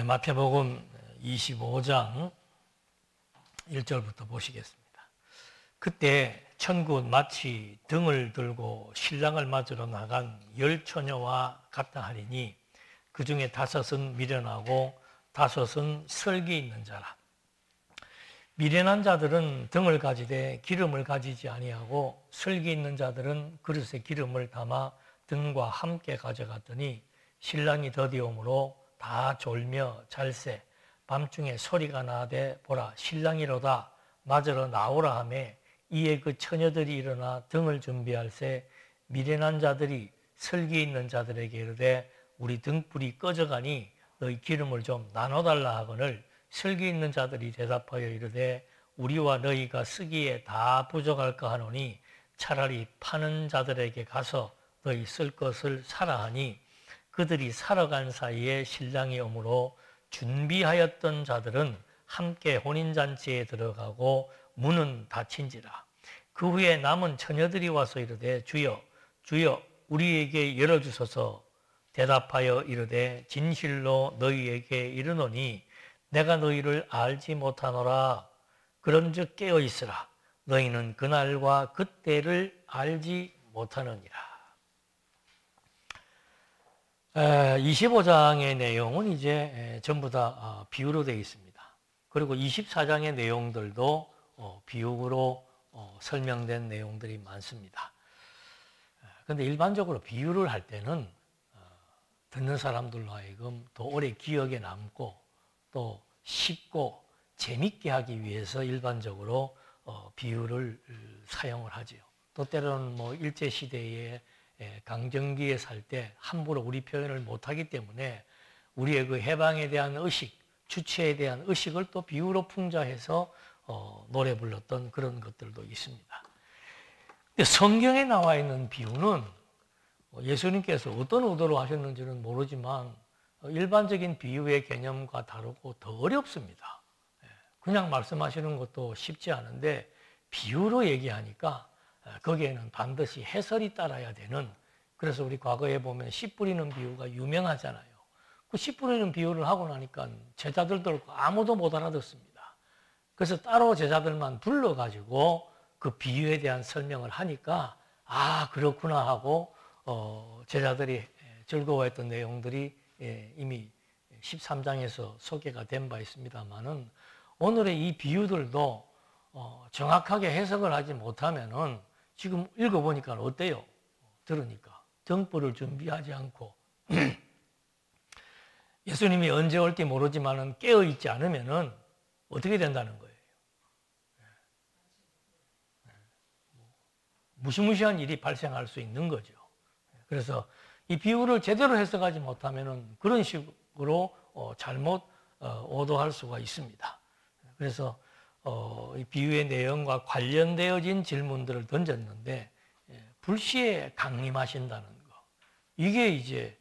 마태복음 25장 1절부터 보시겠습니다. 그때 천군 마치 등을 들고 신랑을 맞으러 나간 10처녀와 같다 하리니 그 중에 5은 미련하고 5은 슬기 있는 자라. 미련한 자들은 등을 가지되 기름을 가지지 아니하고 슬기 있는 자들은 그릇에 기름을 담아 등과 함께 가져갔더니 신랑이 더디오므로 다 졸며 잘새 밤중에 소리가 나되 보라 신랑이로다 맞으러 나오라 하매 이에 그 처녀들이 일어나 등을 준비할새 미련한 자들이 슬기 있는 자들에게 이르되 우리 등불이 꺼져가니 너희 기름을 좀 나눠달라 하거늘 슬기 있는 자들이 대답하여 이르되 우리와 너희가 쓰기에 다 부족할까 하노니 차라리 파는 자들에게 가서 너희 쓸 것을 사라 하니 그들이 사러 간 사이에 신랑이 오므로 준비하였던 자들은 함께 혼인잔치에 들어가고 문은 닫힌지라. 그 후에 남은 처녀들이 와서 이르되 주여 주여 우리에게 열어주소서. 대답하여 이르되 진실로 너희에게 이르노니 내가 너희를 알지 못하노라. 그런즉 깨어있으라. 너희는 그날과 그때를 알지 못하느니라. 25장의 내용은 이제 전부 다 비유로 되어 있습니다. 그리고 24장의 내용들도 비유로 설명된 내용들이 많습니다. 그런데 일반적으로 비유를 할 때는 듣는 사람들로 하여금 더 오래 기억에 남고 또 쉽고 재밌게 하기 위해서 일반적으로 비유를 사용을 하죠. 또 때로는 뭐 일제시대에 강점기에 살 때 함부로 우리 표현을 못하기 때문에 우리의 그 해방에 대한 의식, 주체에 대한 의식을 또 비유로 풍자해서 노래 불렀던 그런 것들도 있습니다. 근데 성경에 나와 있는 비유는 예수님께서 어떤 의도로 하셨는지는 모르지만 일반적인 비유의 개념과 다르고 더 어렵습니다. 그냥 말씀하시는 것도 쉽지 않은데 비유로 얘기하니까 거기에는 반드시 해설이 따라야 되는, 그래서 우리 과거에 보면 씨 뿌리는 비유가 유명하잖아요. 그 씨 뿌리는 비유를 하고 나니까 제자들도 아무도 못 알아듣습니다. 그래서 따로 제자들만 불러가지고 그 비유에 대한 설명을 하니까 아 그렇구나 하고 제자들이 즐거워했던 내용들이 이미 13장에서 소개가 된 바 있습니다만은 오늘의 이 비유들도 정확하게 해석을 하지 못하면은 지금 읽어보니까 어때요? 들으니까 등불을 준비하지 않고 예수님이 언제 올지 모르지만은 깨어있지 않으면은 어떻게 된다는 거예요? 무시무시한 일이 발생할 수 있는 거죠. 그래서 이 비유를 제대로 해석하지 못하면은 그런 식으로 잘못 오도할 수가 있습니다. 그래서 이 비유의 내용과 관련되어진 질문들을 던졌는데 불시에 강림하신다는 거, 이게 이제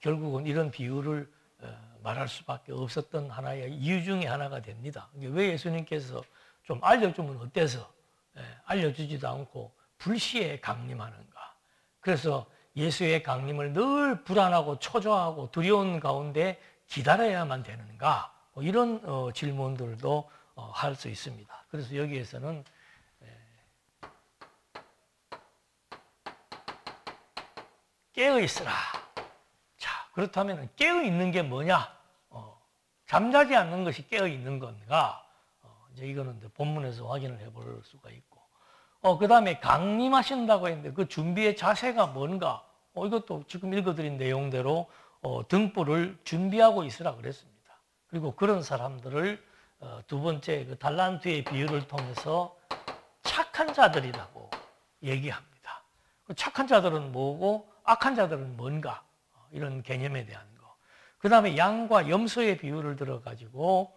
결국은 이런 비유를 말할 수밖에 없었던 하나의 이유 중에 하나가 됩니다. 왜 예수님께서 좀 알려주면 어때서 알려주지도 않고 불시에 강림하는가? 그래서 예수의 강림을 늘 불안하고 초조하고 두려운 가운데 기다려야만 되는가? 이런 질문들도 할 수 있습니다. 그래서 여기에서는 깨어있으라. 자, 그렇다면 깨어있는 게 뭐냐? 잠자지 않는 것이 깨어있는 건가? 이제 이거는 본문에서 확인을 해볼 수가 있고, 그 다음에 강림하신다고 했는데 그 준비의 자세가 뭔가? 이것도 지금 읽어드린 내용대로 등불을 준비하고 있으라 그랬습니다. 그리고 그런 사람들을 두 번째 그 달란트의 비유를 통해서 착한 자들이라고 얘기합니다. 착한 자들은 뭐고 악한 자들은 뭔가? 이런 개념에 대한 거. 그 다음에 양과 염소의 비유를 들어가지고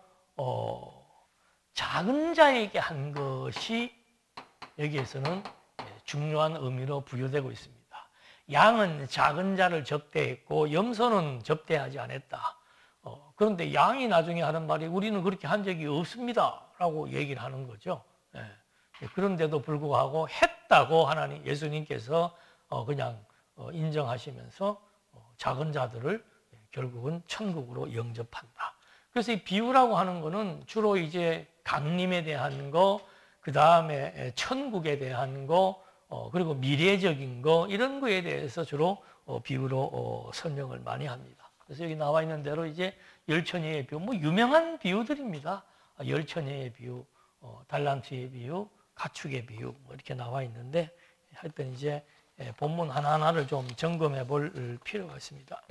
작은 자에게 한 것이 여기에서는 중요한 의미로 부여되고 있습니다. 양은 작은 자를 접대했고 염소는 접대하지 않았다. 그런데 양이 나중에 하는 말이 우리는 그렇게 한 적이 없습니다 라고 얘기를 하는 거죠. 그런데도 불구하고 했다고 예수님께서 그냥 인정하시면서 작은 자들을 결국은 천국으로 영접한다. 그래서 이 비유라고 하는 거는 주로 이제 강림에 대한 거, 그 다음에 천국에 대한 거, 그리고 미래적인 거, 이런 거에 대해서 주로 비유로 설명을 많이 합니다. 그래서 여기 나와 있는 대로 이제 열처녀의 비유, 뭐 유명한 비유들입니다. 열처녀의 비유, 달란트의 비유, 가축의 비유, 뭐 이렇게 나와 있는데, 하여튼 이제 본문 하나하나를 좀 점검해 볼 필요가 있습니다.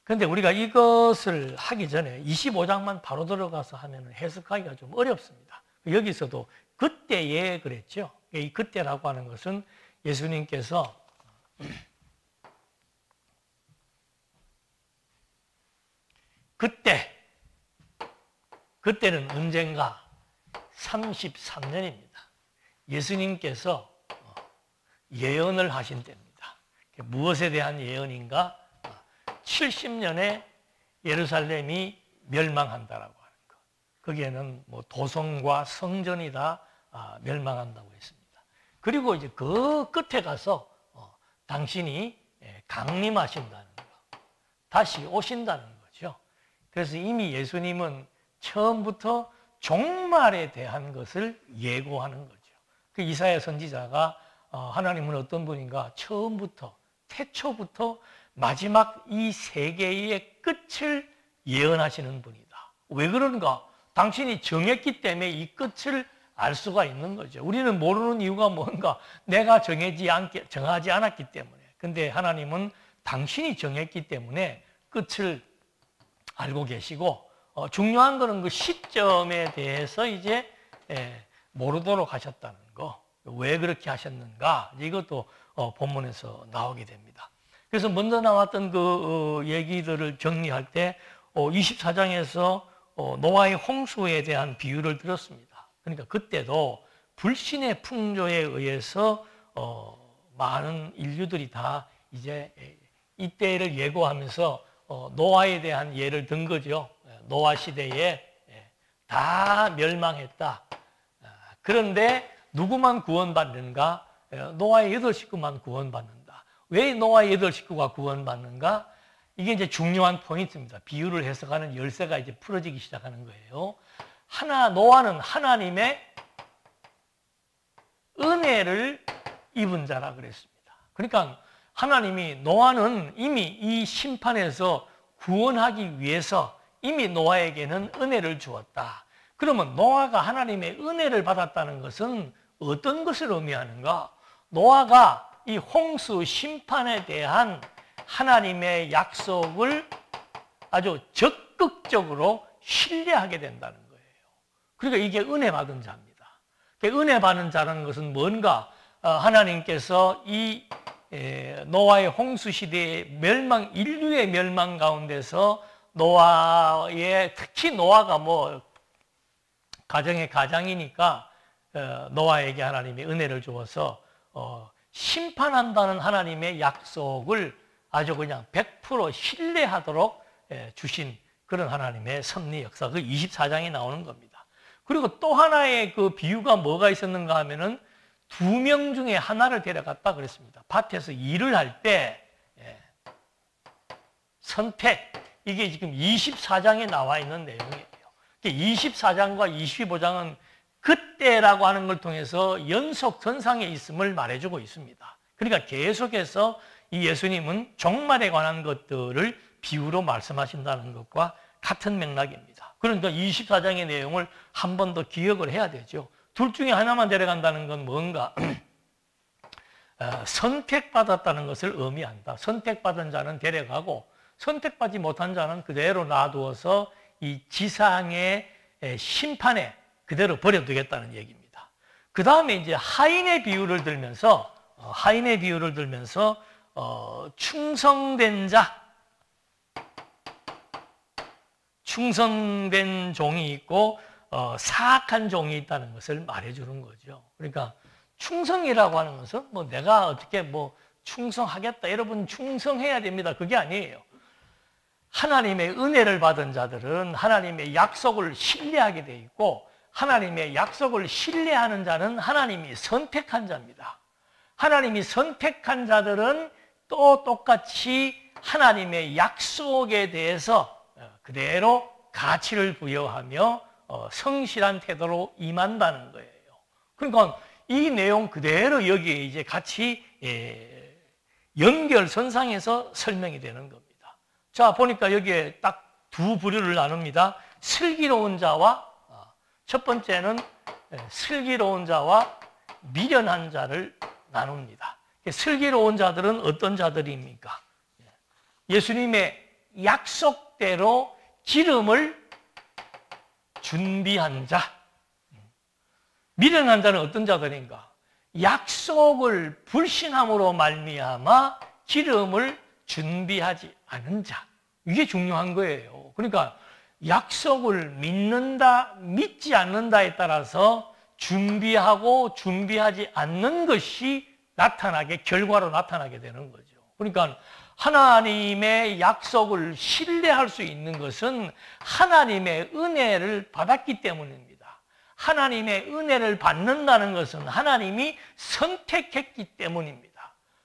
그런데 우리가 이것을 하기 전에 25장만 바로 들어가서 하면 해석하기가 좀 어렵습니다. 여기서도 그때에 그랬죠. 이 그때라고 하는 것은 예수님께서 그때는 언젠가 33년입니다. 예수님께서 예언을 하신 때입니다. 무엇에 대한 예언인가? 70년에 예루살렘이 멸망한다라고 하는 것. 거기에는 뭐 도성과 성전이 다 멸망한다고 했습니다. 그리고 이제 그 끝에 가서 당신이 강림하신다는 것, 다시 오신다는 거죠. 그래서 이미 예수님은 처음부터 종말에 대한 것을 예고하는 거죠. 그 이사야 선지자가 하나님은 어떤 분인가? 처음부터, 태초부터 마지막 이 세계의 끝을 예언하시는 분이다. 왜 그런가? 당신이 정했기 때문에 이 끝을 알 수가 있는 거죠. 우리는 모르는 이유가 뭔가? 내가 정하지 않았기 때문에. 근데 하나님은 당신이 정했기 때문에 끝을 알고 계시고, 중요한 거는 그 시점에 대해서 이제 모르도록 하셨다는 거. 왜 그렇게 하셨는가? 이것도 본문에서 나오게 됩니다. 그래서 먼저 나왔던 그 얘기들을 정리할 때 24장에서 노아의 홍수에 대한 비유를 들었습니다. 그러니까 그때도 불신의 풍조에 의해서 많은 인류들이 다 이제 이때를 예고하면서 노아에 대한 예를 든 거죠. 노아 시대에 다 멸망했다. 그런데 누구만 구원받는가? 노아의 8식구만 구원받는다. 왜 노아의 8식구가 구원받는가? 이게 이제 중요한 포인트입니다. 비유를 해석하는 열쇠가 이제 풀어지기 시작하는 거예요. 노아는 하나님의 은혜를 입은 자라 그랬습니다. 그러니까 하나님이 노아는 이미 이 심판에서 구원하기 위해서 이미 노아에게는 은혜를 주었다. 그러면 노아가 하나님의 은혜를 받았다는 것은 어떤 것을 의미하는가? 노아가 이 홍수 심판에 대한 하나님의 약속을 아주 적극적으로 신뢰하게 된다는 거예요. 그러니까 이게 은혜 받은 자입니다. 은혜 받은 자라는 것은 뭔가? 하나님께서 이 노아의 홍수 시대의 인류의 멸망 가운데서 특히 노아가 뭐 가정의 가장이니까 노아에게 하나님이 은혜를 주어서 심판한다는 하나님의 약속을 아주 그냥 100% 신뢰하도록 주신 그런 하나님의 섭리 역사, 그 24장에 나오는 겁니다. 그리고 또 하나의 그 비유가 뭐가 있었는가 하면은 2명 중에 하나를 데려갔다 그랬습니다. 밭에서 일을 할 때 선택, 이게 지금 24장에 나와 있는 내용이에요. 24장과 25장은 그때라고 하는 걸 통해서 연속 선상에 있음을 말해주고 있습니다. 그러니까 계속해서 이 예수님은 종말에 관한 것들을 비유로 말씀하신다는 것과 같은 맥락입니다. 그러니까 24장의 내용을 한 번 더 기억을 해야 되죠. 둘 중에 하나만 데려간다는 건 뭔가? 선택받았다는 것을 의미한다. 선택받은 자는 데려가고 선택받지 못한 자는 그대로 놔두어서 이 지상의 심판에 그대로 버려두겠다는 얘기입니다. 그 다음에 이제 하인의 비유를 들면서 충성된 종이 있고 사악한 종이 있다는 것을 말해주는 거죠. 그러니까 충성이라고 하는 것은 뭐 내가 어떻게 뭐 충성하겠다, 여러분 충성해야 됩니다. 그게 아니에요. 하나님의 은혜를 받은 자들은 하나님의 약속을 신뢰하게 돼 있고, 하나님의 약속을 신뢰하는 자는 하나님이 선택한 자입니다. 하나님이 선택한 자들은 또 똑같이 하나님의 약속에 대해서 그대로 가치를 부여하며 성실한 태도로 임한다는 거예요. 그러니까 이 내용 그대로 여기에 이제 같이 연결선상에서 설명이 되는 겁니다. 자, 보니까 여기에 딱 두 부류를 나눕니다. 슬기로운 자와, 첫 번째는 슬기로운 자와 미련한 자를 나눕니다. 슬기로운 자들은 어떤 자들입니까? 예수님의 약속대로 기름을 준비한 자. 미련한 자는 어떤 자들인가? 약속을 불신함으로 말미암아 기름을 준비하지 않은 자. 이게 중요한 거예요. 그러니까 약속을 믿는다, 믿지 않는다에 따라서 준비하고 준비하지 않는 것이 결과로 나타나게 되는 거죠. 그러니까 하나님의 약속을 신뢰할 수 있는 것은 하나님의 은혜를 받았기 때문입니다. 하나님의 은혜를 받는다는 것은 하나님이 선택했기 때문입니다.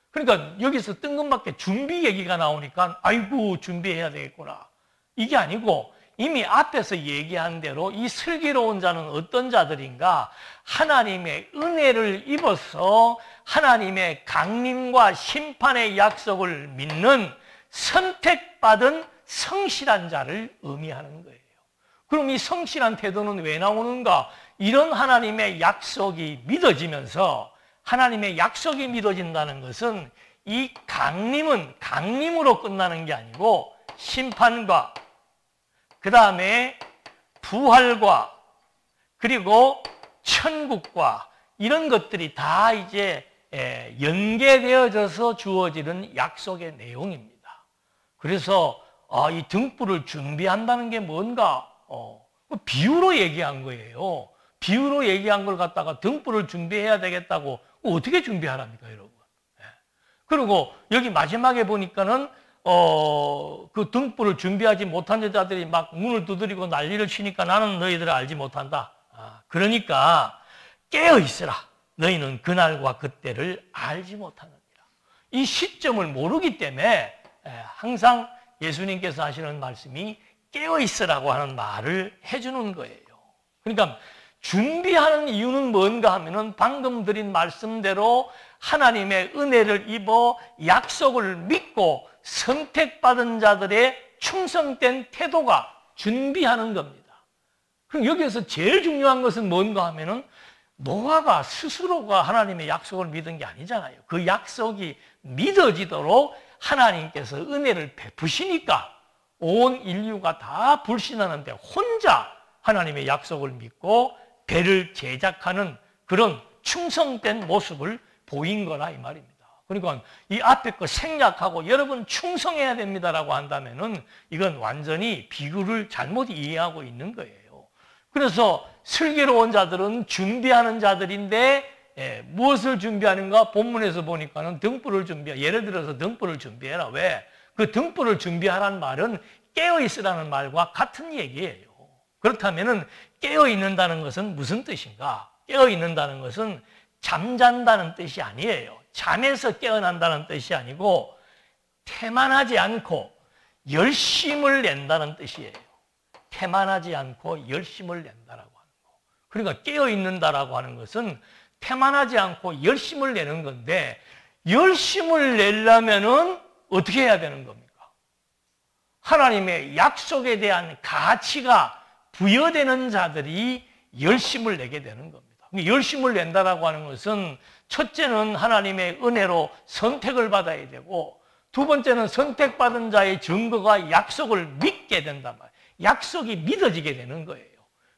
그러니까 여기서 뜬금없게 준비 얘기가 나오니까 아이고 준비해야 되겠구나. 이게 아니고 이미 앞에서 얘기한 대로 이 슬기로운 자는 어떤 자들인가? 하나님의 은혜를 입어서 하나님의 강림과 심판의 약속을 믿는 선택받은 성실한 자를 의미하는 거예요. 그럼 이 성실한 태도는 왜 나오는가? 이런 하나님의 약속이 믿어지면서 하나님의 약속이 믿어진다는 것은 이 강림은 강림으로 끝나는 게 아니고 심판과 그 다음에 부활과 그리고 천국과 이런 것들이 다 이제 연계되어져서 주어지는 약속의 내용입니다. 그래서 이 등불을 준비한다는 게 뭔가 비유로 얘기한 거예요. 비유로 얘기한 걸 갖다가 등불을 준비해야 되겠다고 어떻게 준비하랍니까, 여러분? 그리고 여기 마지막에 보니까는 그 등불을 준비하지 못한 여자들이 막 문을 두드리고 난리를 치니까 나는 너희들을 알지 못한다. 그러니까 깨어 있으라. 너희는 그날과 그때를 알지 못하느니라. 이 시점을 모르기 때문에 항상 예수님께서 하시는 말씀이 깨어 있으라고 하는 말을 해주는 거예요. 그러니까 준비하는 이유는 뭔가 하면은 방금 드린 말씀대로 하나님의 은혜를 입어 약속을 믿고 선택받은 자들의 충성된 태도가 준비하는 겁니다. 그럼 여기에서 제일 중요한 것은 뭔가 하면은 노아가 스스로가 하나님의 약속을 믿은 게 아니잖아요. 그 약속이 믿어지도록 하나님께서 은혜를 베푸시니까 온 인류가 다 불신하는데 혼자 하나님의 약속을 믿고 배를 제작하는 그런 충성된 모습을 보인 거라 이 말입니다. 그러니까 이 앞에 거 생략하고 여러분 충성해야 됩니다라고 한다면은 이건 완전히 비유를 잘못 이해하고 있는 거예요. 그래서 슬기로운 자들은 준비하는 자들인데 무엇을 준비하는가? 본문에서 보니까는 등불을 예를 들어서 등불을 준비해라. 왜? 그 등불을 준비하라는 말은 깨어 있으라는 말과 같은 얘기예요. 그렇다면은 깨어 있는다는 것은 무슨 뜻인가? 깨어 있는다는 것은 잠잔다는 뜻이 아니에요. 잠에서 깨어난다는 뜻이 아니고 태만하지 않고 열심을 낸다는 뜻이에요. 태만하지 않고 열심을 낸다라고 하는 거. 그러니까 깨어 있는다라고 하는 것은 태만하지 않고 열심을 내는 건데 열심을 내려면은 어떻게 해야 되는 겁니까? 하나님의 약속에 대한 가치가 부여되는 자들이 열심을 내게 되는 겁니다. 열심을 낸다라고 하는 것은 첫째는 하나님의 은혜로 선택을 받아야 되고 두 번째는 선택받은 자의 증거가 약속을 믿게 된단 말이에요. 약속이 믿어지게 되는 거예요.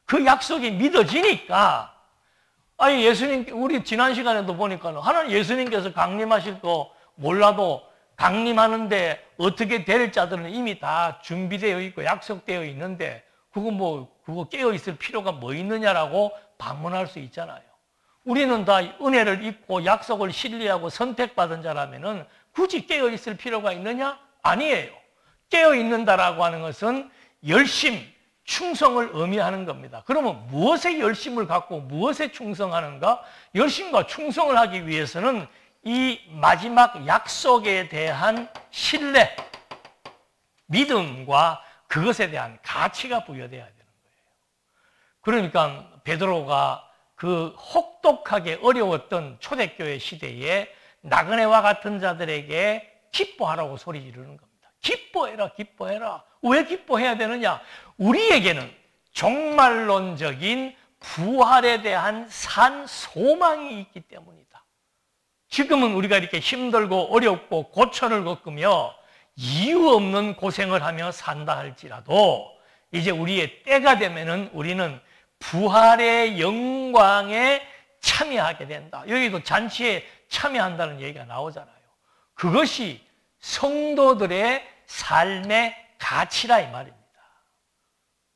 그 약속이 믿어지니까 예수님 우리 지난 시간에도 보니까 하나님 예수님께서 강림하실 거 몰라도 강림하는데 어떻게 될 자들은 이미 다 준비되어 있고 약속되어 있는데 그거 깨어 있을 필요가 뭐 있느냐라고 반문할 수 있잖아요. 우리는 다 은혜를 입고 약속을 신뢰하고 선택받은 자라면은 굳이 깨어 있을 필요가 있느냐? 아니에요. 깨어 있는다라고 하는 것은 열심, 충성을 의미하는 겁니다. 그러면 무엇에 열심을 갖고 무엇에 충성하는가? 열심과 충성을 하기 위해서는 이 마지막 약속에 대한 신뢰, 믿음과 그것에 대한 가치가 부여돼야 되는 거예요. 그러니까 베드로가 그 혹독하게 어려웠던 초대교회 시대에 나그네와 같은 자들에게 기뻐하라고 소리 지르는 겁니다. 기뻐해라, 기뻐해라. 왜 기뻐해야 되느냐? 우리에게는 종말론적인 부활에 대한 산 소망이 있기 때문이다. 지금은 우리가 이렇게 힘들고 어렵고 고초를 겪으며 이유 없는 고생을 하며 산다 할지라도 이제 우리의 때가 되면은 우리는 부활의 영광에 참여하게 된다. 여기도 잔치에 참여한다는 얘기가 나오잖아요. 그것이 성도들의 삶의 가치라 이 말입니다.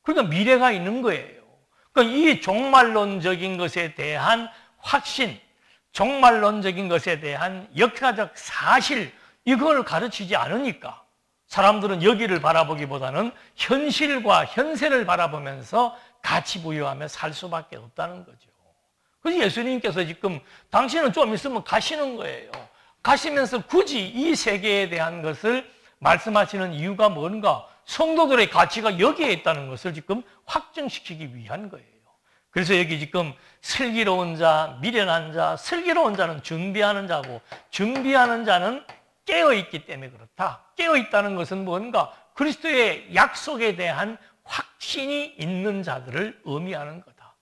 그러니까 미래가 있는 거예요. 그러니까 이 종말론적인 것에 대한 확신, 종말론적인 것에 대한 역사적 사실, 이걸 가르치지 않으니까 사람들은 여기를 바라보기보다는 현실과 현세를 바라보면서 가치 부여하며 살 수밖에 없다는 거죠. 그래서 예수님께서 지금 당신은 좀 있으면 가시는 거예요. 가시면서 굳이 이 세계에 대한 것을 말씀하시는 이유가 뭔가? 성도들의 가치가 여기에 있다는 것을 지금 확증시키기 위한 거예요. 그래서 여기 지금 슬기로운 자, 미련한 자, 슬기로운 자는 준비하는 자고 준비하는 자는 깨어있기 때문에 그렇다. 깨어있다는 것은 뭔가? 그리스도의 약속에 대한 확신이 있는 자들을 의미하는 거다.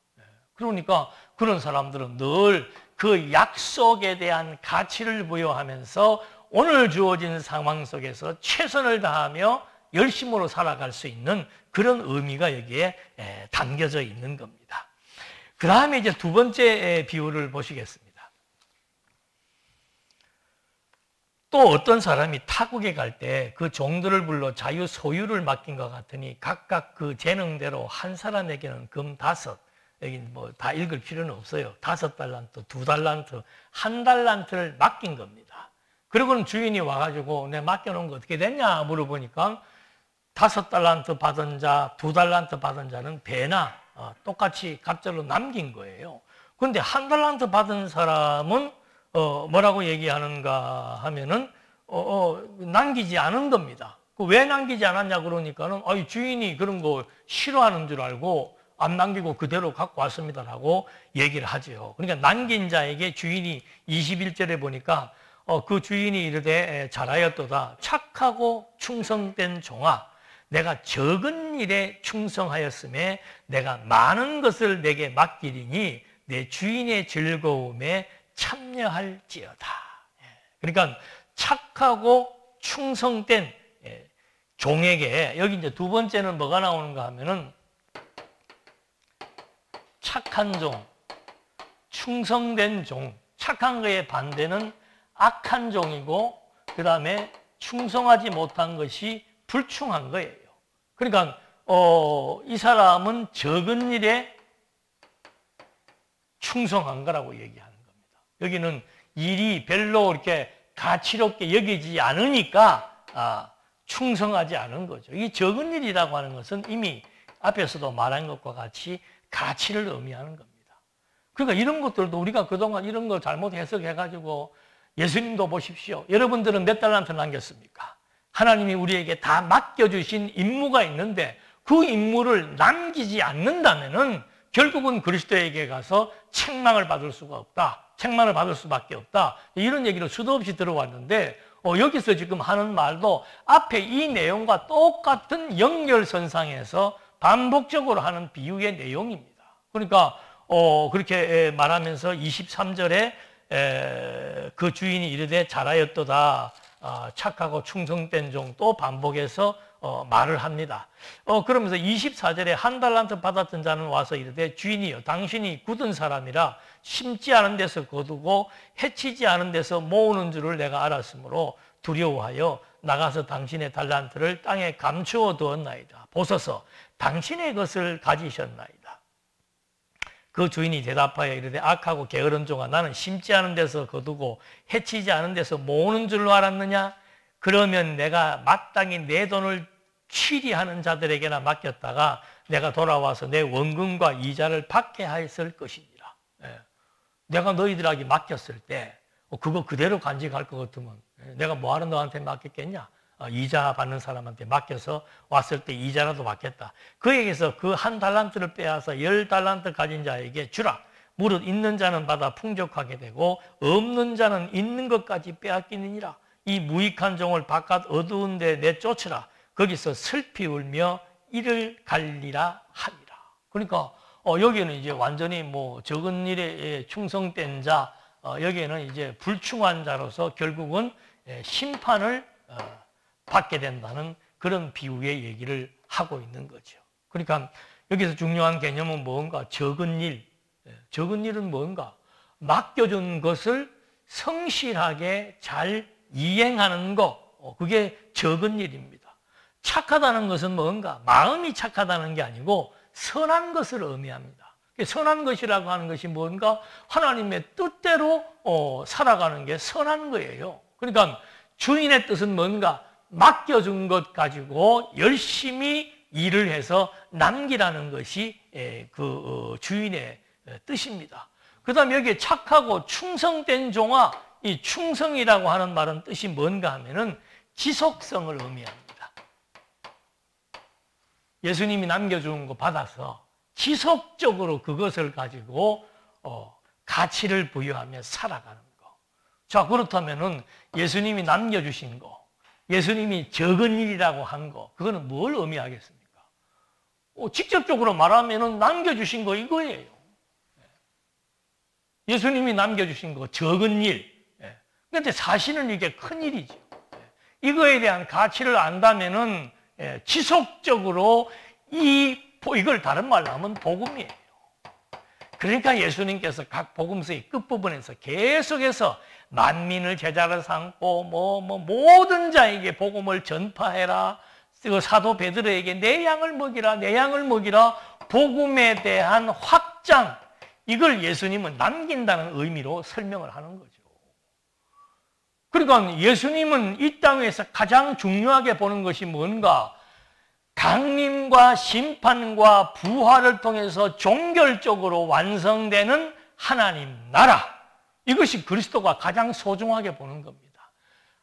그러니까 그런 사람들은 늘 그 약속에 대한 가치를 부여하면서 오늘 주어진 상황 속에서 최선을 다하며 열심으로 살아갈 수 있는 그런 의미가 여기에 담겨져 있는 겁니다. 그 다음에 이제 두 번째 비유를 보시겠습니다. 또 어떤 사람이 타국에 갈 때 그 종들을 불러 자유 소유를 맡긴 것 같으니 각각 그 재능대로 한 사람에게는 금 5, 여기 뭐 다 읽을 필요는 없어요. 5달란트, 2달란트, 1달란트를 맡긴 겁니다. 그리고는 주인이 와가지고 내 맡겨놓은 거 어떻게 됐냐 물어보니까 5달란트 받은 자, 2달란트 받은 자는 배나 똑같이 갑절로 남긴 거예요. 그런데 1달란트 받은 사람은 뭐라고 얘기하는가 하면은 남기지 않은 겁니다. 왜 남기지 않았냐 그러니까는 주인이 그런 거 싫어하는 줄 알고 안 남기고 그대로 갖고 왔습니다라고 얘기를 하죠. 그러니까 남긴 자에게 주인이 21절에 보니까 그 주인이 이르되 잘하였도다. 착하고 충성된 종아, 내가 적은 일에 충성하였음에 내가 많은 것을 내게 맡기리니 내 주인의 즐거움에 참여할지어다. 그러니까 착하고 충성된 종에게, 여기 이제 두 번째는 뭐가 나오는가 하면은 착한 종, 충성된 종. 착한 거의 반대는 악한 종이고 그 다음에 충성하지 못한 것이 불충한 거예요. 그러니까 이 사람은 적은 일에 충성한 거라고 얘기하는 겁니다. 여기는 일이 별로 이렇게 가치롭게 여기지 않으니까 충성하지 않은 거죠. 이 적은 일이라고 하는 것은 이미 앞에서도 말한 것과 같이 가치를 의미하는 겁니다. 그러니까 이런 것들도 우리가 그동안 이런 걸 잘못 해석해가지고 예수님도 보십시오. 여러분들은 몇 달란트 남겼습니까? 하나님이 우리에게 다 맡겨주신 임무가 있는데 그 임무를 남기지 않는다면은 결국은 그리스도에게 가서 책망을 받을 수가 없다. 책망을 받을 수밖에 없다. 이런 얘기를 수도 없이 들어왔는데 여기서 지금 하는 말도 앞에 이 내용과 똑같은 연결선상에서 반복적으로 하는 비유의 내용입니다. 그러니까 그렇게 말하면서 23절에 그 주인이 이르되 잘하였도다. 착하고 충성된 종 또 반복해서 말을 합니다. 그러면서 24절에 1달란트 받았던 자는 와서 이르되 주인이여 당신이 굳은 사람이라 심지 않은 데서 거두고 해치지 않은 데서 모으는 줄을 내가 알았으므로 두려워하여 나가서 당신의 달란트를 땅에 감추어 두었나이다. 보소서 당신의 것을 가지셨나이다. 그 주인이 대답하여 이르되 악하고 게으른 종아 나는 심지 않은 데서 거두고 해치지 않은 데서 모으는 줄로 알았느냐? 그러면 내가 마땅히 내 돈을 취리하는 자들에게나 맡겼다가 내가 돌아와서 내 원금과 이자를 받게 하였을 것이니라. 내가 너희들에게 맡겼을 때 그거 그대로 간직할 것 같으면 내가 뭐하러 너한테 맡겼겠냐? 이자 받는 사람한테 맡겨서 왔을 때 이자라도 받겠다. 그에게서 그 1달란트를 빼앗아 10달란트 가진 자에게 주라. 무릇 있는 자는 받아 풍족하게 되고 없는 자는 있는 것까지 빼앗기느니라. 이 무익한 종을 바깥 어두운 데 내쫓으라. 거기서 슬피 울며 이를 갈리라 하니라. 그러니까 여기는 이제 완전히 뭐 적은 일에 충성된 자, 여기에는 이제 불충한 자로서 결국은 심판을 받게 된다는 그런 비유의 얘기를 하고 있는 거죠. 그러니까 여기서 중요한 개념은 뭔가? 적은 일. 적은 일은 뭔가? 맡겨준 것을 성실하게 잘 이행하는 것, 그게 적은 일입니다. 착하다는 것은 뭔가? 마음이 착하다는 게 아니고 선한 것을 의미합니다. 선한 것이라고 하는 것이 뭔가? 하나님의 뜻대로 살아가는 게 선한 거예요. 그러니까 주인의 뜻은 뭔가? 맡겨준 것 가지고 열심히 일을 해서 남기라는 것이 그 주인의 뜻입니다. 그 다음에 여기에 착하고 충성된 종아, 이 충성이라고 하는 말은 뜻이 뭔가 하면은 지속성을 의미합니다. 예수님이 남겨준 거 받아서 지속적으로 그것을 가지고 가치를 부여하며 살아가는 거. 자, 그렇다면은 예수님이 남겨주신 거, 예수님이 적은 일이라고 한 거, 그거는 뭘 의미하겠습니까? 직접적으로 말하면은 남겨주신 거 이거예요. 예수님이 남겨주신 거 적은 일. 그런데 사실은 이게 큰 일이죠. 이거에 대한 가치를 안다면은 지속적으로 이걸 다른 말로 하면 복음이에요. 그러니까 예수님께서 각 복음서의 끝부분에서 계속해서 만민을 제자로 삼고 모든 자에게 복음을 전파해라. 사도 베드로에게 내 양을 먹이라, 내 양을 먹이라. 복음에 대한 확장, 이걸 예수님은 남긴다는 의미로 설명을 하는 거죠. 그러니까 예수님은 이 땅에서 가장 중요하게 보는 것이 뭔가? 강림과 심판과 부활을 통해서 종결적으로 완성되는 하나님 나라. 이것이 그리스도가 가장 소중하게 보는 겁니다.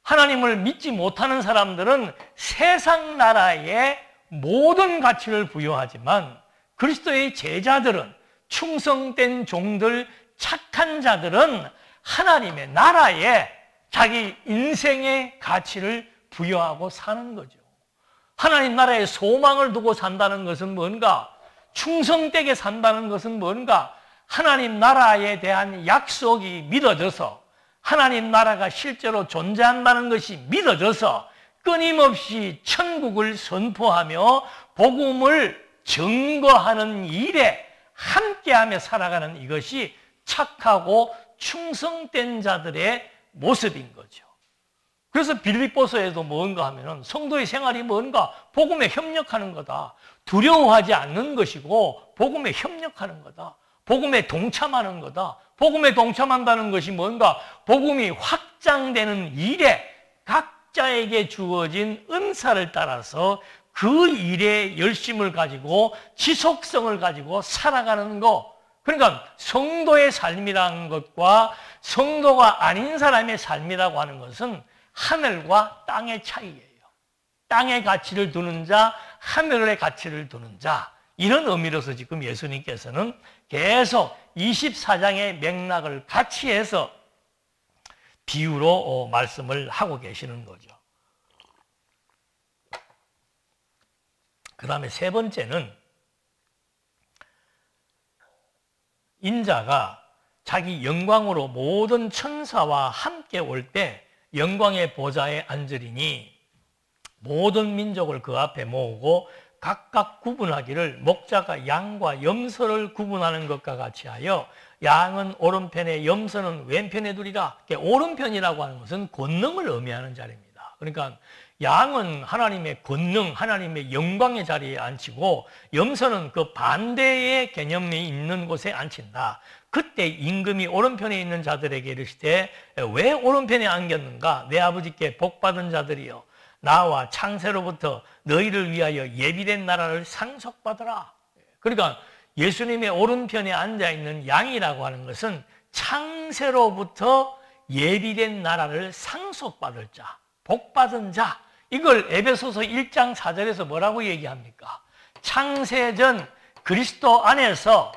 하나님을 믿지 못하는 사람들은 세상 나라에 모든 가치를 부여하지만 그리스도의 제자들은, 충성된 종들, 착한 자들은 하나님의 나라에 자기 인생의 가치를 부여하고 사는 거죠. 하나님 나라에 소망을 두고 산다는 것은 뭔가? 충성되게 산다는 것은 뭔가? 하나님 나라에 대한 약속이 믿어져서, 하나님 나라가 실제로 존재한다는 것이 믿어져서 끊임없이 천국을 선포하며 복음을 증거하는 일에 함께하며 살아가는 이것이 착하고 충성된 자들의 모습인 거죠. 그래서 빌립보서에도 뭔가 하면은 성도의 생활이 뭔가? 복음에 협력하는 거다. 두려워하지 않는 것이고 복음에 협력하는 거다. 복음에 동참하는 거다. 복음에 동참한다는 것이 뭔가? 복음이 확장되는 일에 각자에게 주어진 은사를 따라서 그 일에 열심을 가지고 지속성을 가지고 살아가는 거. 그러니까 성도의 삶이라는 것과 성도가 아닌 사람의 삶이라고 하는 것은 하늘과 땅의 차이예요. 땅의 가치를 두는 자, 하늘의 가치를 두는 자. 이런 의미로서 지금 예수님께서는 계속 24장의 맥락을 같이 해서 비유로 말씀을 하고 계시는 거죠. 그 다음에 세 번째는 인자가 자기 영광으로 모든 천사와 함께 올 때 영광의 보좌에 앉으리니 모든 민족을 그 앞에 모으고 각각 구분하기를 목자가 양과 염소를 구분하는 것과 같이 하여 양은 오른편에 염소는 왼편에 두리라. 오른편이라고 하는 것은 권능을 의미하는 자리입니다. 그러니까 양은 하나님의 권능, 하나님의 영광의 자리에 앉히고 염소는 그 반대의 개념이 있는 곳에 앉힌다. 그때 임금이 오른편에 있는 자들에게 이르시되 왜 오른편에 앉겼는가? 내 아버지께 복받은 자들이여 나와 창세로부터 너희를 위하여 예비된 나라를 상속받으라. 그러니까 예수님의 오른편에 앉아있는 양이라고 하는 것은 창세로부터 예비된 나라를 상속받을 자, 복받은 자, 이걸 에베소서 1장 4절에서 뭐라고 얘기합니까? 창세전 그리스도 안에서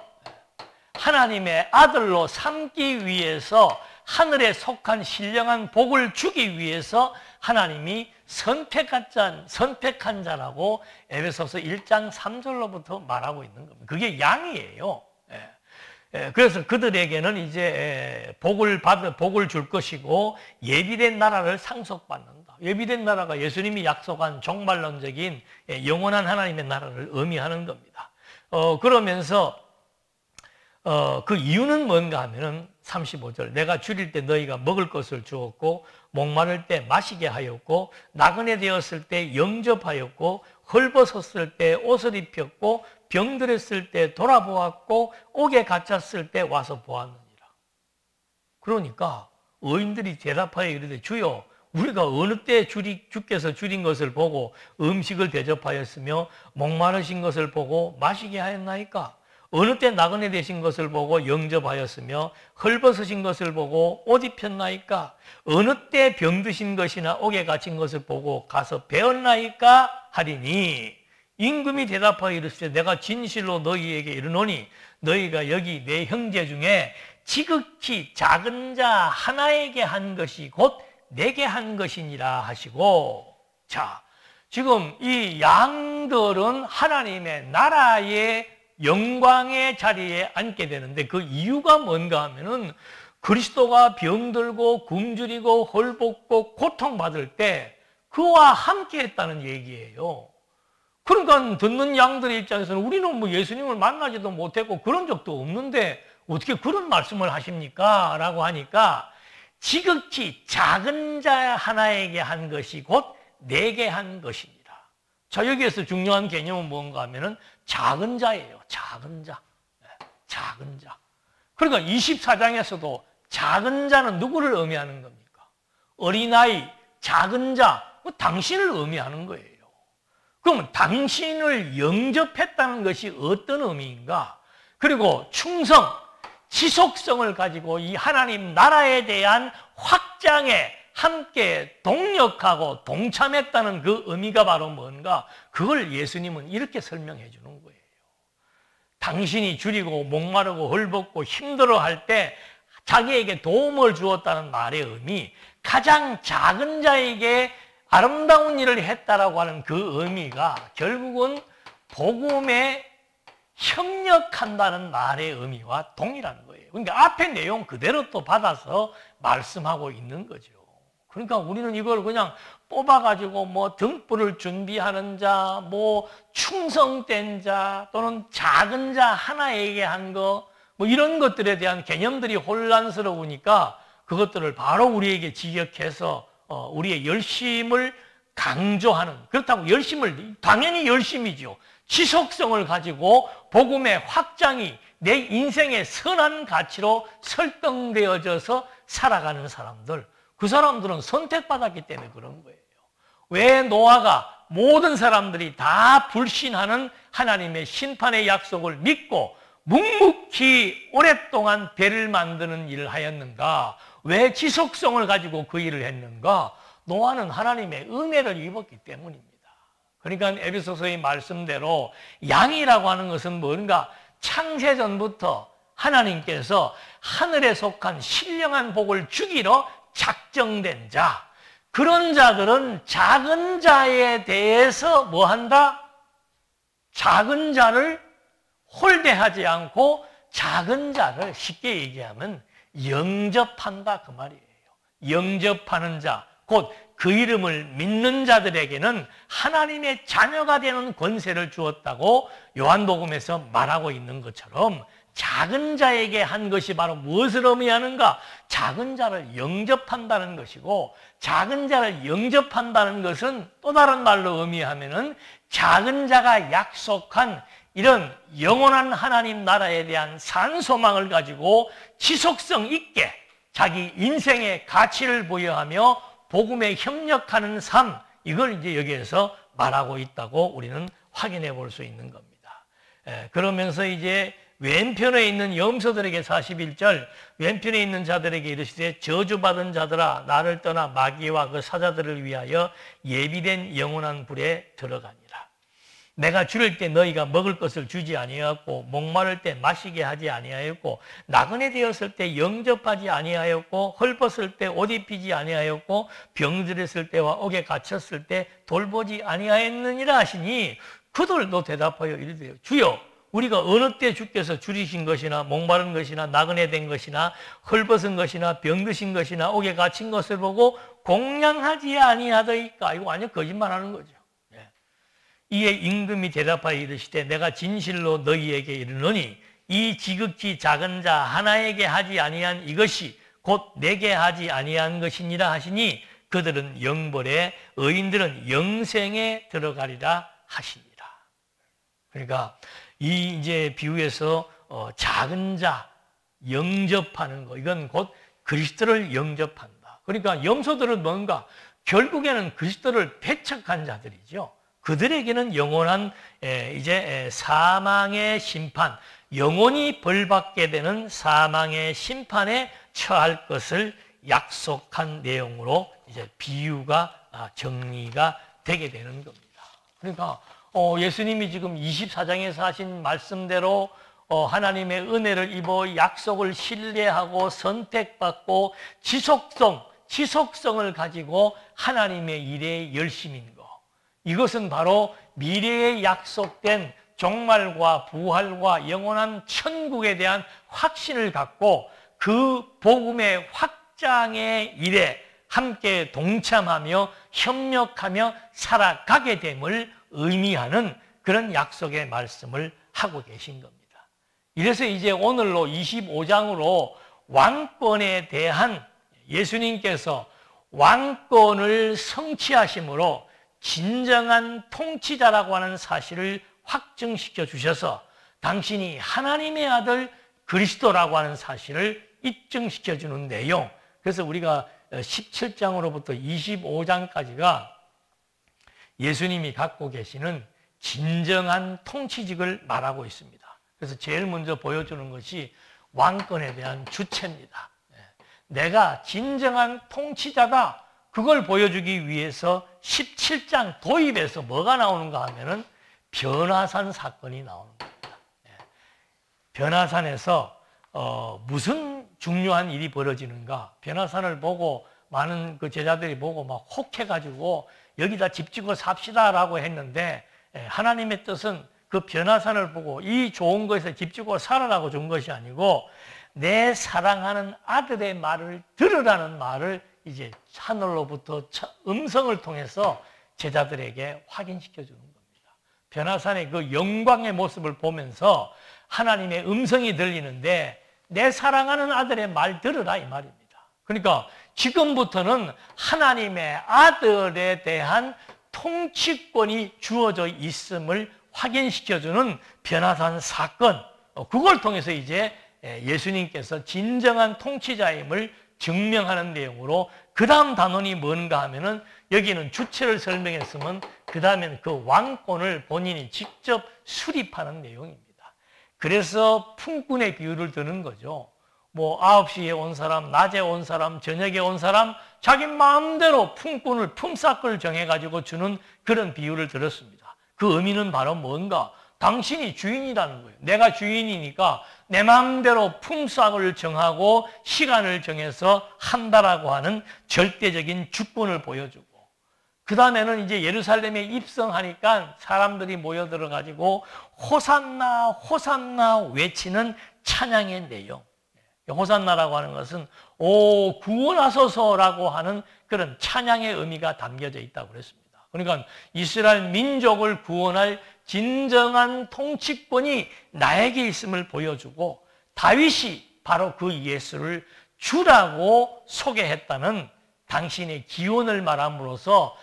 하나님의 아들로 삼기 위해서 하늘에 속한 신령한 복을 주기 위해서 하나님이 선택한 자라고 에베소서 1장 3절로부터 말하고 있는 겁니다. 그게 양이에요. 그래서 그들에게는 이제 복을 줄 것이고 예비된 나라를 상속받는다. 예비된 나라가 예수님이 약속한 종말론적인 영원한 하나님의 나라를 의미하는 겁니다. 그러면서 그 이유는 뭔가 하면은 35절 내가 줄일 때 너희가 먹을 것을 주었고 목마를 때 마시게 하였고 나그네 되었을 때 영접하였고 헐벗었을 때 옷을 입혔고 병들었을 때 돌아보았고 옥에 갇혔을 때 와서 보았느니라. 그러니까 의인들이 대답하여 이르되 주여 우리가 어느 때 주께서 줄인 것을 보고 음식을 대접하였으며 목마르신 것을 보고 마시게 하였나이까? 어느 때 나그네 되신 것을 보고 영접하였으며 헐벗으신 것을 보고 옷 입혔나이까? 어느 때 병드신 것이나 옥에 갇힌 것을 보고 가서 배웠나이까? 하리니 임금이 대답하여 이르시되 내가 진실로 너희에게 이르노니 너희가 여기 내 형제 중에 지극히 작은 자 하나에게 한 것이 곧 내게 한 것이니라 하시고, 자, 지금 이 양들은 하나님의 나라의 영광의 자리에 앉게 되는데 그 이유가 뭔가 하면은 그리스도가 병들고 굶주리고 헐벗고 고통받을 때 그와 함께 했다는 얘기예요. 그러니까 듣는 양들의 입장에서는 우리는 뭐 예수님을 만나지도 못했고 그런 적도 없는데 어떻게 그런 말씀을 하십니까? 라고 하니까 지극히 작은 자 하나에게 한 것이 곧 내게 한 것이니라. 자, 여기에서 중요한 개념은 뭔가 하면은 작은 자예요. 작은 자. 작은 자. 그러니까 24장에서도 작은 자는 누구를 의미하는 겁니까? 어린아이, 작은 자, 당신을 의미하는 거예요. 그러면 당신을 영접했다는 것이 어떤 의미인가? 그리고 충성, 지속성을 가지고 이 하나님 나라에 대한 확장에 함께 동력하고 동참했다는 그 의미가 바로 뭔가? 그걸 예수님은 이렇게 설명해 주는 거예요. 당신이 줄이고 목마르고 헐벗고 힘들어할 때 자기에게 도움을 주었다는 말의 의미, 가장 작은 자에게 아름다운 일을 했다라고 하는 그 의미가 결국은 복음에 협력한다는 말의 의미와 동일한 거예요. 그러니까 앞에 내용 그대로 또 받아서 말씀하고 있는 거죠. 그러니까 우리는 이걸 그냥 뽑아가지고 뭐 등불을 준비하는 자, 뭐 충성된 자, 또는 작은 자 하나에게 한 거, 뭐 이런 것들에 대한 개념들이 혼란스러우니까 그것들을 바로 우리에게 지적해서 우리의 열심을 강조하는, 그렇다고 열심을, 당연히 열심이죠. 지속성을 가지고 복음의 확장이 내 인생의 선한 가치로 설정되어져서 살아가는 사람들, 그 사람들은 선택받았기 때문에 그런 거예요. 왜 노아가 모든 사람들이 다 불신하는 하나님의 심판의 약속을 믿고 묵묵히 오랫동안 배를 만드는 일을 하였는가? 왜 지속성을 가지고 그 일을 했는가? 노아는 하나님의 은혜를 입었기 때문입니다. 그러니까 에베소서의 말씀대로 양이라고 하는 것은 뭔가 창세전부터 하나님께서 하늘에 속한 신령한 복을 주기로 작정된 자, 그런 자들은 작은 자에 대해서 뭐 한다? 작은 자를 홀대하지 않고 작은 자를 쉽게 얘기하면 영접한다 그 말이에요. 영접하는 자, 곧 그 이름을 믿는 자들에게는 하나님의 자녀가 되는 권세를 주었다고 요한복음에서 말하고 있는 것처럼 작은 자에게 한 것이 바로 무엇을 의미하는가? 작은 자를 영접한다는 것이고, 작은 자를 영접한다는 것은 또 다른 말로 의미하면은 작은 자가 약속한 이런 영원한 하나님 나라에 대한 산소망을 가지고 지속성 있게 자기 인생의 가치를 부여하며 복음에 협력하는 삶, 이걸 이제 여기에서 말하고 있다고 우리는 확인해 볼 수 있는 겁니다. 그러면서 이제 왼편에 있는 염소들에게 41절, 왼편에 있는 자들에게 이르시되 저주받은 자들아 나를 떠나 마귀와 그 사자들을 위하여 예비된 영원한 불에 들어가니라. 내가 줄일 때 너희가 먹을 것을 주지 아니하였고 목마를 때 마시게 하지 아니하였고 나그네 되었을 때 영접하지 아니하였고 헐벗을 때 옷 입히지 아니하였고 병들었을 때와 옥에 갇혔을 때 돌보지 아니하였느니라 하시니 그들도 대답하여 이르되 주여 우리가 어느 때 주께서 줄이신 것이나 목마른 것이나 나그네 된 것이나 헐벗은 것이나 병드신 것이나 옥에 갇힌 것을 보고 공양하지 아니하더이까. 이거 완전 거짓말하는 거죠. 이에 임금이 대답하여 이르시되 내가 진실로 너희에게 이르노니 이 지극히 작은 자 하나에게 하지 아니한 이것이 곧 내게 하지 아니한 것이니라 하시니 그들은 영벌에 의인들은 영생에 들어가리라 하시니라. 그러니까 이 이제 비유에서 작은 자 영접하는 거, 이건 곧 그리스도를 영접한다. 그러니까 염소들은 뭔가 결국에는 그리스도를 배척한 자들이죠. 그들에게는 영원한 이제 사망의 심판, 영원히 벌받게 되는 사망의 심판에 처할 것을 약속한 내용으로 이제 비유가 정리가 되게 되는 겁니다. 그러니까 예수님이 지금 24장에서 하신 말씀대로 하나님의 은혜를 입어 약속을 신뢰하고 선택받고 지속성을 가지고 하나님의 일에 열심인 것. 이것은 바로 미래에 약속된 종말과 부활과 영원한 천국에 대한 확신을 갖고 그 복음의 확장의 일에 함께 동참하며 협력하며 살아가게 됨을 의미하는 그런 약속의 말씀을 하고 계신 겁니다. 이래서 이제 오늘로 25장으로 왕권에 대한 예수님께서 왕권을 성취하심으로 진정한 통치자라고 하는 사실을 확증시켜 주셔서 당신이 하나님의 아들 그리스도라고 하는 사실을 입증시켜 주는 내용. 그래서 우리가 17장으로부터 25장까지가 예수님이 갖고 계시는 진정한 통치직을 말하고 있습니다. 그래서 제일 먼저 보여주는 것이 왕권에 대한 주체입니다. 내가 진정한 통치자다. 그걸 보여주기 위해서 17장 도입에서 뭐가 나오는가 하면은 변화산 사건이 나오는 겁니다. 변화산에서 무슨 중요한 일이 벌어지는가? 변화산을 보고 많은 그 제자들이 보고 막 혹해가지고 여기다 집 짓고 삽시다라고 했는데 하나님의 뜻은 그 변화산을 보고 이 좋은 것에 집 짓고 살아라고 준 것이 아니고 내 사랑하는 아들의 말을 들으라는 말을 이제 하늘로부터 음성을 통해서 제자들에게 확인시켜 주는 겁니다. 변화산의 그 영광의 모습을 보면서 하나님의 음성이 들리는데 내 사랑하는 아들의 말 들으라 이 말입니다. 그러니까 지금부터는 하나님의 아들에 대한 통치권이 주어져 있음을 확인시켜주는 변화산 사건, 그걸 통해서 이제 예수님께서 진정한 통치자임을 증명하는 내용으로 그 다음 단원이 뭔가 하면은 여기는 주체를 설명했으면 그 다음에는 그 왕권을 본인이 직접 수립하는 내용입니다. 그래서 품꾼의 비유를 드는 거죠. 뭐 9시에 온 사람, 낮에 온 사람, 저녁에 온 사람 자기 마음대로 품꾼을 품삯을 정해가지고 주는 그런 비유를 들었습니다. 그 의미는 바로 뭔가? 당신이 주인이라는 거예요. 내가 주인이니까 내 마음대로 품삯을 정하고 시간을 정해서 한다라고 하는 절대적인 주권을 보여주고 그 다음에는 이제 예루살렘에 입성하니까 사람들이 모여들어가지고 호산나 호산나 외치는 찬양의 내용. 호산나라고 하는 것은 오 구원하소서라고 하는 그런 찬양의 의미가 담겨져 있다고 그랬습니다. 그러니까 이스라엘 민족을 구원할 진정한 통치권이 나에게 있음을 보여주고 다윗이 바로 그 예수를 주라고 소개했다는 당신의 기원을 말함으로써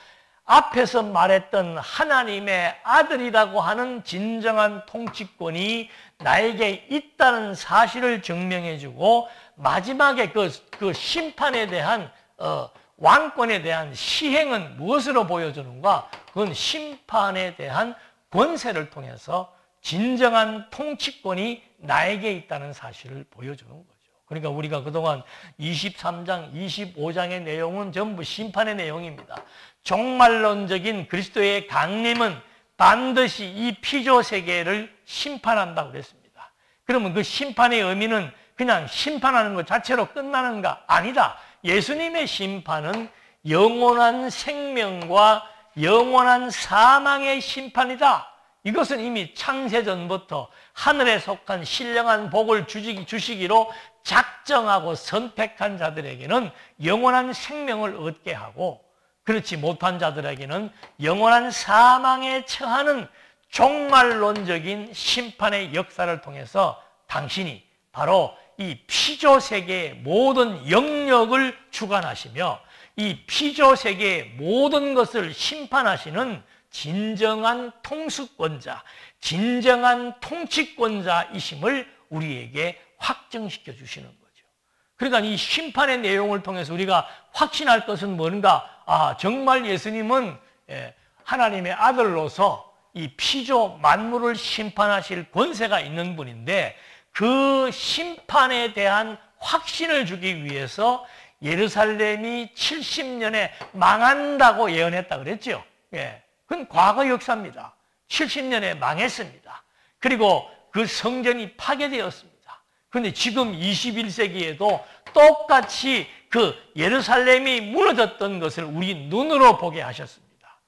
앞에서 말했던 하나님의 아들이라고 하는 진정한 통치권이 나에게 있다는 사실을 증명해주고 마지막에 그 심판에 대한 왕권에 대한 시행은 무엇으로 보여주는가? 그건 심판에 대한 권세를 통해서 진정한 통치권이 나에게 있다는 사실을 보여주는 거죠. 그러니까 우리가 그동안 23장, 25장의 내용은 전부 심판의 내용입니다. 종말론적인 그리스도의 강림은 반드시 이 피조 세계를 심판한다고 그랬습니다. 그러면 그 심판의 의미는 그냥 심판하는 것 자체로 끝나는가? 아니다. 예수님의 심판은 영원한 생명과 영원한 사망의 심판이다. 이것은 이미 창세전부터 하늘에 속한 신령한 복을 주시기로 작정하고 선택한 자들에게는 영원한 생명을 얻게 하고, 그렇지 못한 자들에게는 영원한 사망에 처하는 종말론적인 심판의 역사를 통해서 당신이 바로 이 피조세계의 모든 영역을 주관하시며 이 피조세계의 모든 것을 심판하시는 진정한 통수권자, 진정한 통치권자이심을 우리에게 확증시켜 주시는 거죠. 그러니까 이 심판의 내용을 통해서 우리가 확신할 것은 뭔가? 정말 예수님은 하나님의 아들로서 이 피조 만물을 심판하실 권세가 있는 분인데, 그 심판에 대한 확신을 주기 위해서 예루살렘이 70년에 망한다고 예언했다 그랬죠. 그건 과거 역사입니다. 70년에 망했습니다. 그리고 그 성전이 파괴되었습니다. 그런데 지금 21세기에도 똑같이 그 예루살렘이 무너졌던 것을 우리 눈으로 보게 하셨습니다.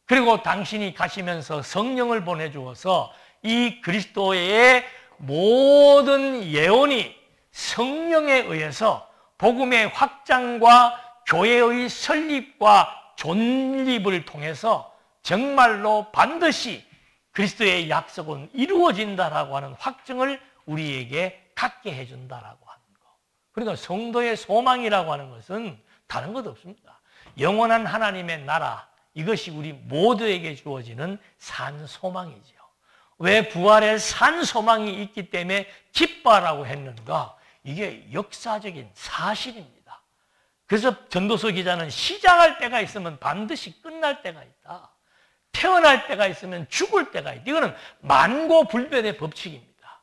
그리고 당신이 가시면서 성령을 보내주어서 이 그리스도의 모든 예언이 성령에 의해서 복음의 확장과 교회의 설립과 존립을 통해서 정말로 반드시 그리스도의 약속은 이루어진다라고 하는 확증을 우리에게 갖게 해준다라고 하는 거. 그러니까 성도의 소망이라고 하는 것은 다른 것 없습니다. 영원한 하나님의 나라, 이것이 우리 모두에게 주어지는 산 소망이죠. 왜 부활의 산 소망이 있기 때문에 기뻐하라고 했는가? 이게 역사적인 사실입니다. 그래서 전도서 기자는 시작할 때가 있으면 반드시 끝날 때가 있다. 태어날 때가 있으면 죽을 때가 있다. 이거는 만고불변의 법칙입니다.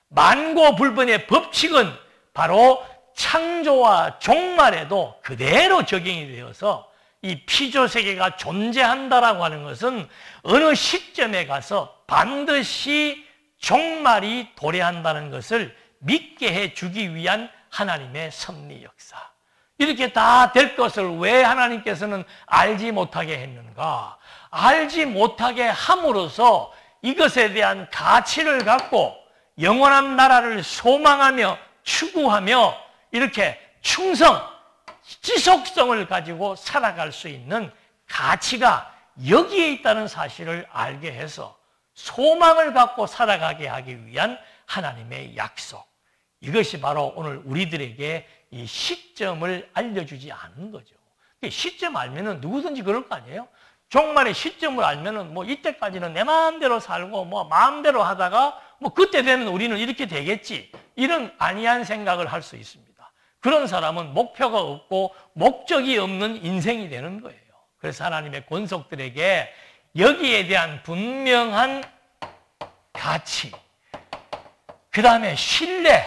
만고불변의 법칙은 바로 창조와 종말에도 그대로 적용이 되어서 이 피조세계가 존재한다라고 하는 것은 어느 시점에 가서 반드시 종말이 도래한다는 것을 믿게 해주기 위한 하나님의 섭리 역사. 이렇게 다 될 것을 왜 하나님께서는 알지 못하게 했는가? 알지 못하게 함으로써 이것에 대한 가치를 갖고 영원한 나라를 소망하며 추구하며 이렇게 충성, 지속성을 가지고 살아갈 수 있는 가치가 여기에 있다는 사실을 알게 해서 소망을 갖고 살아가게 하기 위한 하나님의 약속. 이것이 바로 오늘 우리들에게 이 시점을 알려주지 않는 거죠. 시점 알면은 누구든지 그럴 거 아니에요? 종말의 시점을 알면은 뭐 이때까지는 내 마음대로 살고 뭐 마음대로 하다가 뭐 그때 되면 우리는 이렇게 되겠지. 이런 아니한 생각을 할 수 있습니다. 그런 사람은 목표가 없고 목적이 없는 인생이 되는 거예요. 그래서 하나님의 권속들에게 여기에 대한 분명한 가치, 그 다음에 신뢰,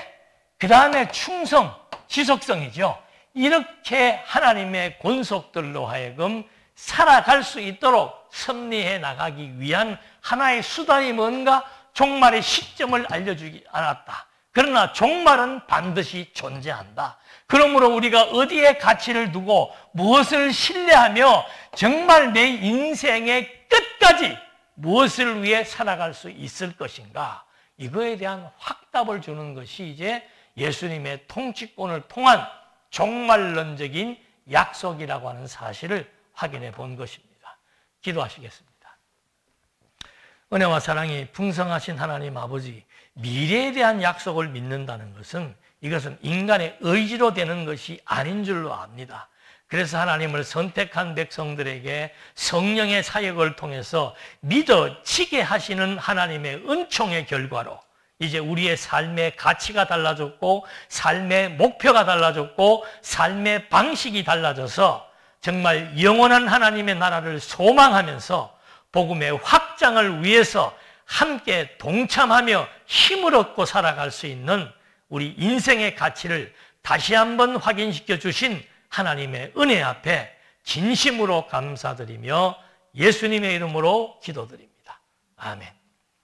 그 다음에 충성, 지속성이죠. 이렇게 하나님의 권속들로 하여금 살아갈 수 있도록 섭리해 나가기 위한 하나의 수단이 뭔가? 종말의 시점을 알려주지 않았다. 그러나 종말은 반드시 존재한다. 그러므로 우리가 어디에 가치를 두고 무엇을 신뢰하며 정말 내 인생의 끝까지 무엇을 위해 살아갈 수 있을 것인가? 이거에 대한 확답을 주는 것이 이제 예수님의 통치권을 통한 종말론적인 약속이라고 하는 사실을 확인해 본 것입니다. 기도하시겠습니다. 은혜와 사랑이 풍성하신 하나님 아버지, 미래에 대한 약속을 믿는다는 것은 이것은 인간의 의지로 되는 것이 아닌 줄로 압니다. 그래서 하나님을 선택한 백성들에게 성령의 사역을 통해서 믿어지게 하시는 하나님의 은총의 결과로 이제 우리의 삶의 가치가 달라졌고 삶의 목표가 달라졌고 삶의 방식이 달라져서 정말 영원한 하나님의 나라를 소망하면서 복음의 확장을 위해서 함께 동참하며 힘을 얻고 살아갈 수 있는 우리 인생의 가치를 다시 한번 확인시켜 주신 하나님의 은혜 앞에 진심으로 감사드리며 예수님의 이름으로 기도드립니다. 아멘.